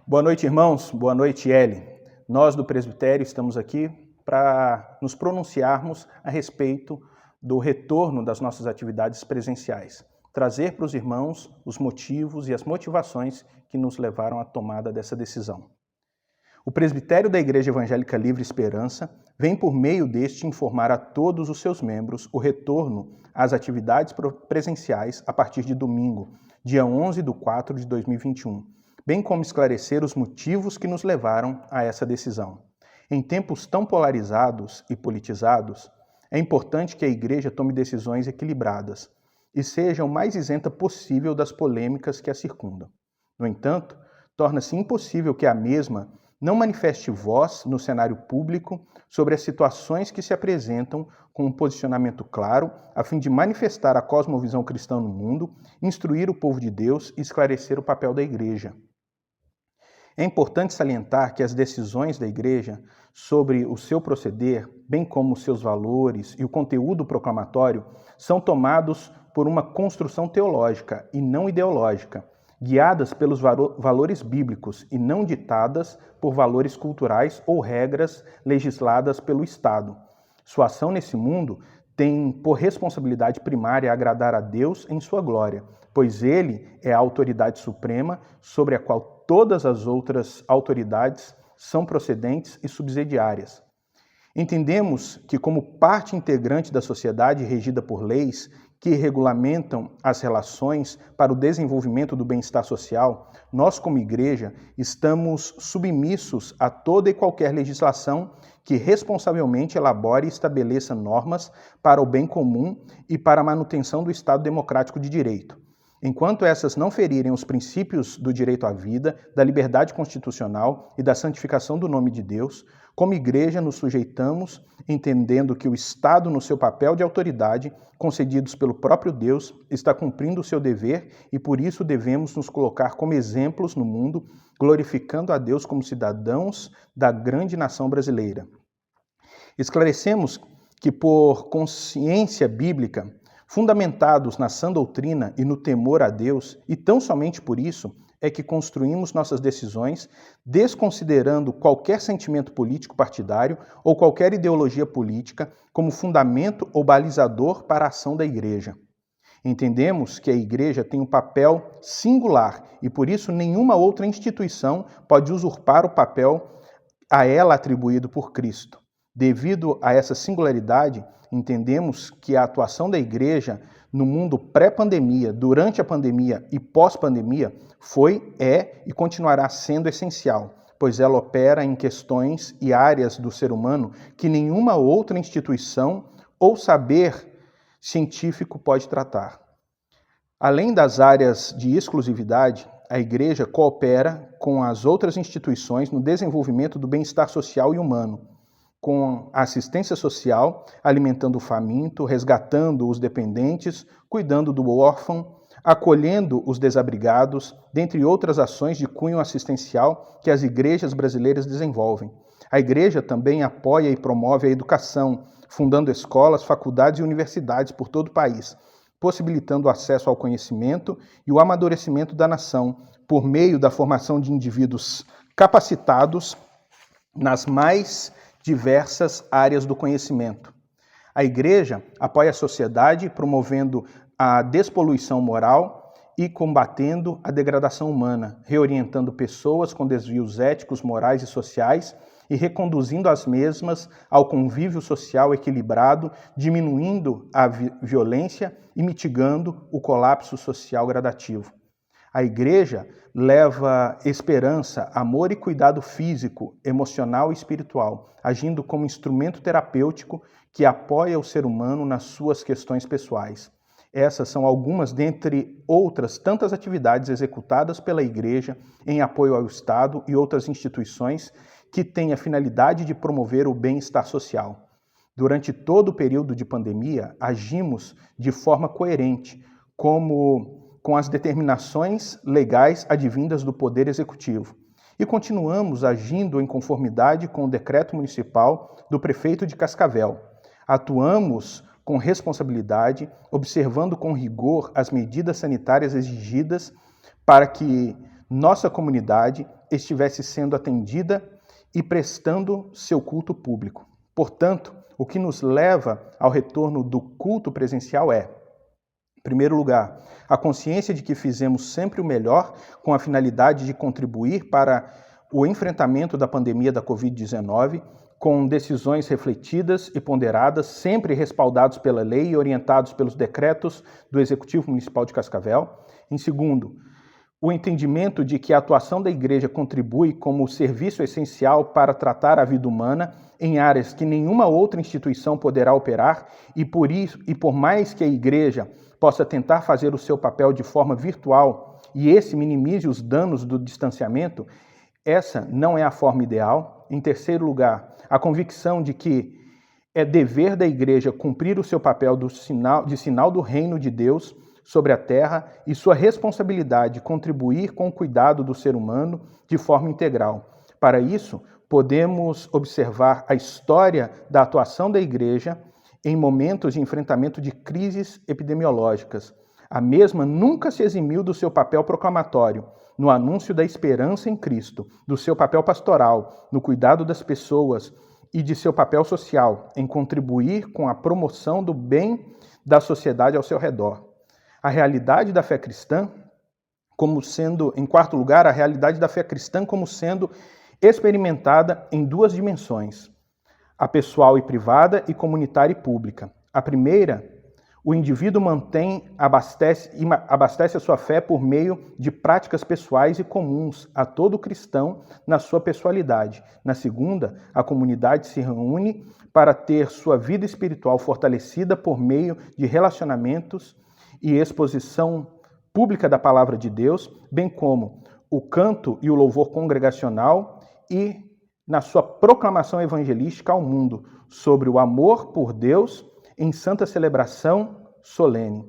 Boa noite, irmãos. Boa noite, Eli. Nós do Presbitério estamos aqui para nos pronunciarmos a respeito do retorno das nossas atividades presenciais. Trazer para os irmãos os motivos e as motivações que nos levaram à tomada dessa decisão. O Presbitério da Igreja Evangélica Livre Esperança vem por meio deste informar a todos os seus membros o retorno às atividades presenciais a partir de domingo, dia 11/4 de 2021, bem como esclarecer os motivos que nos levaram a essa decisão. Em tempos tão polarizados e politizados, é importante que a Igreja tome decisões equilibradas e seja o mais isenta possível das polêmicas que a circundam. No entanto, torna-se impossível que a mesma não manifeste voz no cenário público sobre as situações que se apresentam com um posicionamento claro, a fim de manifestar a cosmovisão cristã no mundo, instruir o povo de Deus e esclarecer o papel da Igreja. É importante salientar que as decisões da Igreja sobre o seu proceder, bem como os seus valores e o conteúdo proclamatório, são tomados por uma construção teológica e não ideológica, guiadas pelos valores bíblicos e não ditadas por valores culturais ou regras legisladas pelo Estado. Sua ação nesse mundo tem por responsabilidade primária agradar a Deus em sua glória, pois Ele é a autoridade suprema sobre a qual todas as outras autoridades são procedentes e subsidiárias. Entendemos que, como parte integrante da sociedade regida por leis que regulamentam as relações para o desenvolvimento do bem-estar social, nós, como Igreja, estamos submissos a toda e qualquer legislação que responsavelmente elabore e estabeleça normas para o bem comum e para a manutenção do Estado democrático de direito. Enquanto essas não ferirem os princípios do direito à vida, da liberdade constitucional e da santificação do nome de Deus, como Igreja nos sujeitamos, entendendo que o Estado, no seu papel de autoridade, concedidos pelo próprio Deus, está cumprindo o seu dever e por isso devemos nos colocar como exemplos no mundo, glorificando a Deus como cidadãos da grande nação brasileira. Esclarecemos que, por consciência bíblica, fundamentados na sã doutrina e no temor a Deus, e tão somente por isso, é que construímos nossas decisões, desconsiderando qualquer sentimento político partidário ou qualquer ideologia política como fundamento ou balizador para a ação da Igreja. Entendemos que a Igreja tem um papel singular e, por isso, nenhuma outra instituição pode usurpar o papel a ela atribuído por Cristo. Devido a essa singularidade, entendemos que a atuação da Igreja no mundo pré-pandemia, durante a pandemia e pós-pandemia foi, é e continuará sendo essencial, pois ela opera em questões e áreas do ser humano que nenhuma outra instituição ou saber científico pode tratar. Além das áreas de exclusividade, a Igreja coopera com as outras instituições no desenvolvimento do bem-estar social e humano, com a assistência social, alimentando o faminto, resgatando os dependentes, cuidando do órfão, acolhendo os desabrigados, dentre outras ações de cunho assistencial que as igrejas brasileiras desenvolvem. A Igreja também apoia e promove a educação, fundando escolas, faculdades e universidades por todo o país, possibilitando o acesso ao conhecimento e o amadurecimento da nação, por meio da formação de indivíduos capacitados nas mais diversas áreas do conhecimento. A Igreja apoia a sociedade promovendo a despoluição moral e combatendo a degradação humana, reorientando pessoas com desvios éticos, morais e sociais e reconduzindo as mesmas ao convívio social equilibrado, diminuindo a violência e mitigando o colapso social gradativo. A Igreja leva esperança, amor e cuidado físico, emocional e espiritual, agindo como instrumento terapêutico que apoia o ser humano nas suas questões pessoais. Essas são algumas dentre outras tantas atividades executadas pela Igreja em apoio ao Estado e outras instituições que têm a finalidade de promover o bem-estar social. Durante todo o período de pandemia, agimos de forma coerente, com as determinações legais advindas do Poder Executivo. E continuamos agindo em conformidade com o decreto municipal do prefeito de Cascavel. Atuamos com responsabilidade, observando com rigor as medidas sanitárias exigidas para que nossa comunidade estivesse sendo atendida e prestando seu culto público. Portanto, o que nos leva ao retorno do culto presencial é, em primeiro lugar, a consciência de que fizemos sempre o melhor com a finalidade de contribuir para o enfrentamento da pandemia da Covid-19, com decisões refletidas e ponderadas, sempre respaldados pela lei e orientados pelos decretos do Executivo Municipal de Cascavel. Em segundo, o entendimento de que a atuação da Igreja contribui como serviço essencial para tratar a vida humana em áreas que nenhuma outra instituição poderá operar e por mais que a Igreja possa tentar fazer o seu papel de forma virtual e esse minimize os danos do distanciamento, essa não é a forma ideal. Em terceiro lugar, a convicção de que é dever da Igreja cumprir o seu papel de sinal do reino de Deus sobre a terra e sua responsabilidade de contribuir com o cuidado do ser humano de forma integral. Para isso, podemos observar a história da atuação da Igreja em momentos de enfrentamento de crises epidemiológicas. A mesma nunca se eximiu do seu papel proclamatório, no anúncio da esperança em Cristo, do seu papel pastoral, no cuidado das pessoas e de seu papel social, em contribuir com a promoção do bem da sociedade ao seu redor. A realidade da fé cristã, em quarto lugar, a realidade da fé cristã como sendo experimentada em duas dimensões, a pessoal e privada e comunitária e pública. A primeira, o indivíduo abastece a sua fé por meio de práticas pessoais e comuns a todo cristão na sua pessoalidade. Na segunda, a comunidade se reúne para ter sua vida espiritual fortalecida por meio de relacionamentos e exposição pública da palavra de Deus, bem como o canto e o louvor congregacional e na sua proclamação evangelística ao mundo sobre o amor por Deus em santa celebração solene.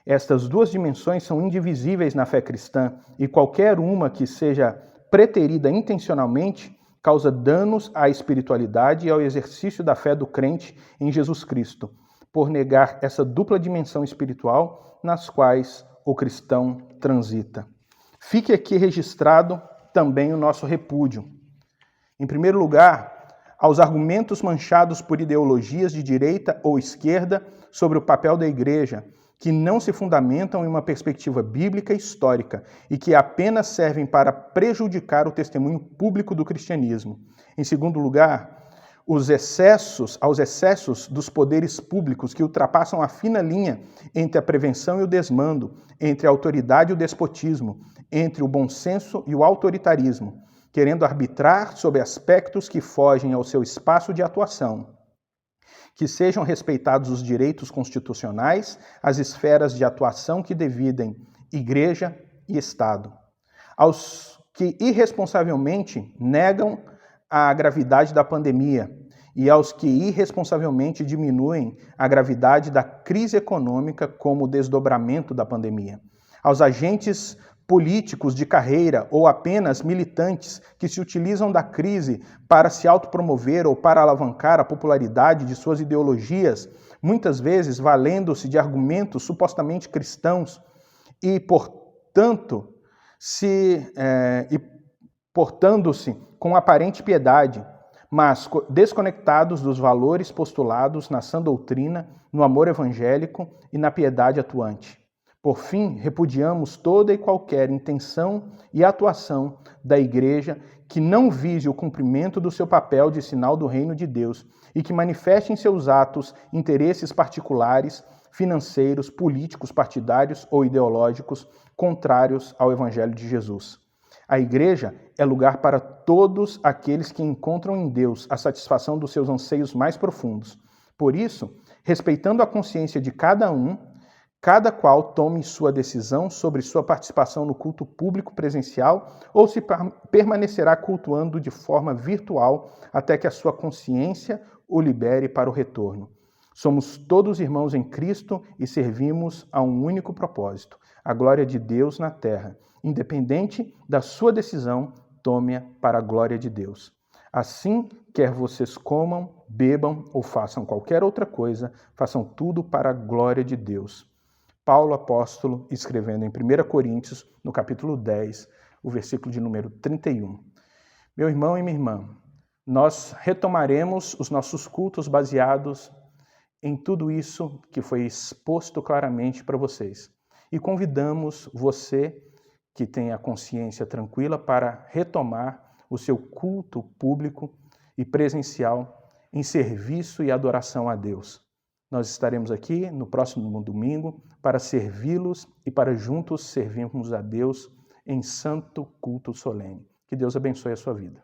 Estas duas dimensões são indivisíveis na fé cristã e qualquer uma que seja preterida intencionalmente causa danos à espiritualidade e ao exercício da fé do crente em Jesus Cristo, por negar essa dupla dimensão espiritual nas quais o cristão transita. Fique aqui registrado também o nosso repúdio. Em primeiro lugar, aos argumentos manchados por ideologias de direita ou esquerda sobre o papel da Igreja, que não se fundamentam em uma perspectiva bíblica e histórica e que apenas servem para prejudicar o testemunho público do cristianismo. Em segundo lugar, aos excessos dos poderes públicos que ultrapassam a fina linha entre a prevenção e o desmando, entre a autoridade e o despotismo, entre o bom senso e o autoritarismo, querendo arbitrar sobre aspectos que fogem ao seu espaço de atuação. Que sejam respeitados os direitos constitucionais, as esferas de atuação que dividem Igreja e Estado. Aos que irresponsavelmente negam a gravidade da pandemia e aos que irresponsavelmente diminuem a gravidade da crise econômica como desdobramento da pandemia. Aos agentes políticos de carreira ou apenas militantes que se utilizam da crise para se autopromover ou para alavancar a popularidade de suas ideologias, muitas vezes valendo-se de argumentos supostamente cristãos e, portando-se com aparente piedade, mas desconectados dos valores postulados na sã doutrina, no amor evangélico e na piedade atuante. Por fim, repudiamos toda e qualquer intenção e atuação da Igreja que não vise o cumprimento do seu papel de sinal do reino de Deus e que manifeste em seus atos interesses particulares, financeiros, políticos, partidários ou ideológicos contrários ao Evangelho de Jesus. A Igreja é lugar para todos aqueles que encontram em Deus a satisfação dos seus anseios mais profundos. Por isso, respeitando a consciência de cada cada qual tome sua decisão sobre sua participação no culto público presencial ou se permanecerá cultuando de forma virtual até que a sua consciência o libere para o retorno. Somos todos irmãos em Cristo e servimos a um único propósito, a glória de Deus na terra. Independente da sua decisão, tome-a para a glória de Deus. Assim, quer vocês comam, bebam ou façam qualquer outra coisa, façam tudo para a glória de Deus. Paulo, apóstolo, escrevendo em 1 Coríntios, no capítulo 10, o versículo de número 31. Meu irmão e minha irmã, nós retomaremos os nossos cultos baseados em tudo isso que foi exposto claramente para vocês. E convidamos você que tem a consciência tranquila para retomar o seu culto público e presencial em serviço e adoração a Deus. Nós estaremos aqui no próximo domingo para servi-los e para juntos servirmos a Deus em santo culto solene. Que Deus abençoe a sua vida.